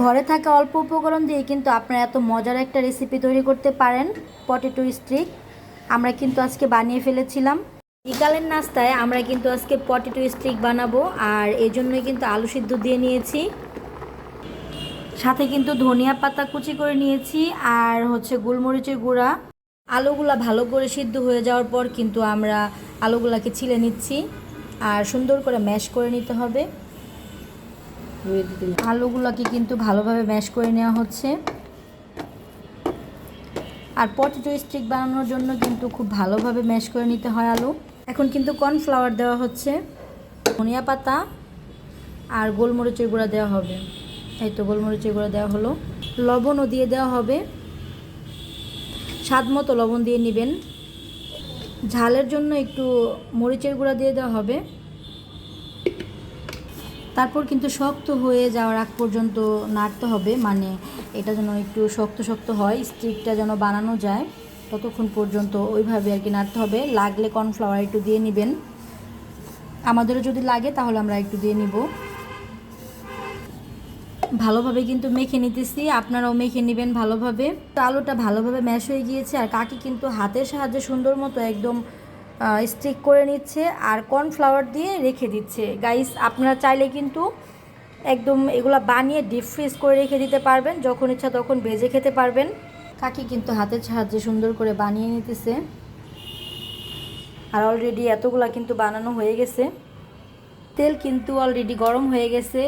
ঘরে থাকা অল্প উপকরণ দিয়ে কিন্তু আপনারা এত মজার একটা রেসিপি তৈরি করতে পারেন। পটেটো স্টিক আমরা কিন্তু আজকে বানিয়ে ফেলেছিলাম। বিকালের নাস্তায় আমরা কিন্তু আজকে পটেটো স্টিক বানাবো, আর এই জন্যই কিন্তু আলু সিদ্ধ দিয়ে নিয়েছি, সাথে কিন্তু ধনিয়া পাতা কুচি করে নিয়েছি, আর হচ্ছে গোলমরিচের গুঁড়া। আলুগুলা ভালো করে সিদ্ধ হয়ে যাওয়ার পর কিন্তু আমরা আলুগুলাকে ছিলে নিচ্ছি, আর সুন্দর করে ম্যাশ করে নিতে হবে। আলুগুলোকে কিন্তু ভালোভাবে ম্যাশ করে নেওয়া হচ্ছে। আর পটেটো স্টিক বানানোর জন্য কিন্তু খুব ভালোভাবে ম্যাশ করে নিতে হয় আলু। এখন কিন্তু কর্নফ্লাওয়ার দেওয়া হচ্ছে, ধনিয়া পাতা আর গোলমরিচের গুঁড়া দেওয়া হবে। এই তো গোলমরিচের গুঁড়া দেওয়া হলো, লবণও দিয়ে দেওয়া হবে, স্বাদ মতো লবণ দিয়ে নেবেন। ঝালের জন্য একটু মরিচের গুঁড়া দিয়ে দেওয়া হবে। তারপর কিন্তু শক্ত হয়ে যাওয়ার আগ পর্যন্ত নাড়তে হবে, মানে এটা যেন একটু শক্ত শক্ত হয়, স্টিকটা যেন বানানো যায় ততক্ষণ পর্যন্ত ওইভাবে আর কি নাড়তে হবে। লাগলে কর্নফ্লাওয়ার একটু দিয়ে নেবেন, আমাদেরও যদি লাগে তাহলে আমরা একটু দিয়ে নিব। ভালোভাবে কিন্তু মেখে নিতেছি, আপনারাও মেখে নেবেন ভালোভাবে। তো আলুটা ভালোভাবে ম্যাশ হয়ে গিয়েছে, আর কাকি কিন্তু হাতের সাহায্যে সুন্দর মতো একদম স্টিক করে নিচ্ছে আর কর্নফ্লাওয়ার দিয়ে রেখে দিচ্ছে। গাইস, আপনারা চাইলে কিন্তু একদম এগুলা বানিয়ে ডিপ ফ্রিজ করে রেখে দিতে পারবেন, যখন ইচ্ছা তখন ভেজে খেতে পারবেন। কাকি কিন্তু হাতের সাহায্যে সুন্দর করে বানিয়ে নিতেছে, আর অলরেডি এতগুলা কিন্তু বানানো হয়ে গেছে। তেল কিন্তু অলরেডি গরম হয়ে গেছে,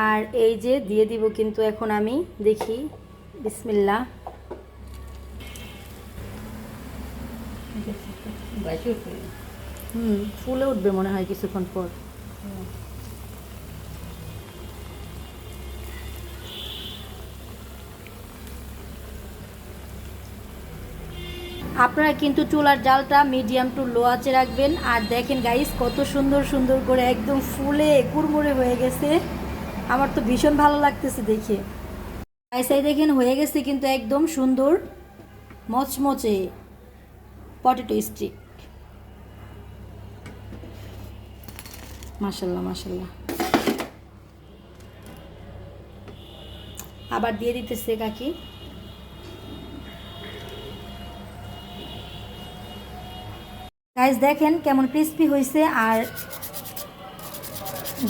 আর এই যে দিয়ে দিব কিন্তু এখন আমি, দেখি, বিসমিল্লাহ। ফুলে উঠবে মনে হয় কিছুক্ষণ পর। আপনারা কিন্তু চুলার জালটা মিডিয়াম টু লো আঁচে রাখবেন। আর দেখেন গাইস, কত সুন্দর সুন্দর করে একদম ফুলে কুড়মুড়ে হয়ে গেছে, আমার তো ভীষণ ভালো লাগতেছে দেখে। গাইস, এই দেখেন হয়ে গেছে কিন্তু একদম সুন্দর মচমচে পটেটো স্টিক। মাশাল্লাহ মাশাল্লাহ। আবার দিয়ে দিতেছে কাকি। গাইস দেখেন কেমন ক্রিস্পি হয়েছে, আর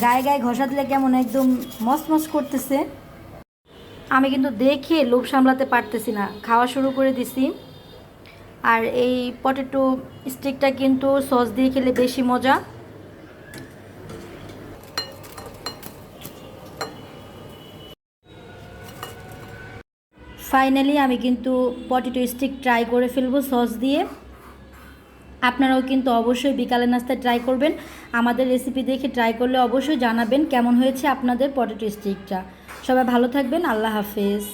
গায়ে গায়ে ঘষা দিলে কেমন একদম মচমচ করতেছে। আমি কিন্তু দেখে লোভ সামলাতে পারতেছি না, খাওয়া শুরু করে দিছি। আর এই পটেটো স্টিকটা কিন্তু সস দিয়ে খেলে বেশি মজা। ফাইনালি আমি কিন্তু পটেটো স্টিক ট্রাই করে ফেলবো সস দিয়ে। আপনারাও কিন্তু অবশ্যই বিকালের নাস্তায় ট্রাই করবেন। আমাদের রেসিপি দেখে ট্রাই করলে অবশ্যই জানাবেন কেমন হয়েছে আপনাদের পটেটো স্টিকটা। সবাই ভালো থাকবেন, আল্লাহ হাফেজ।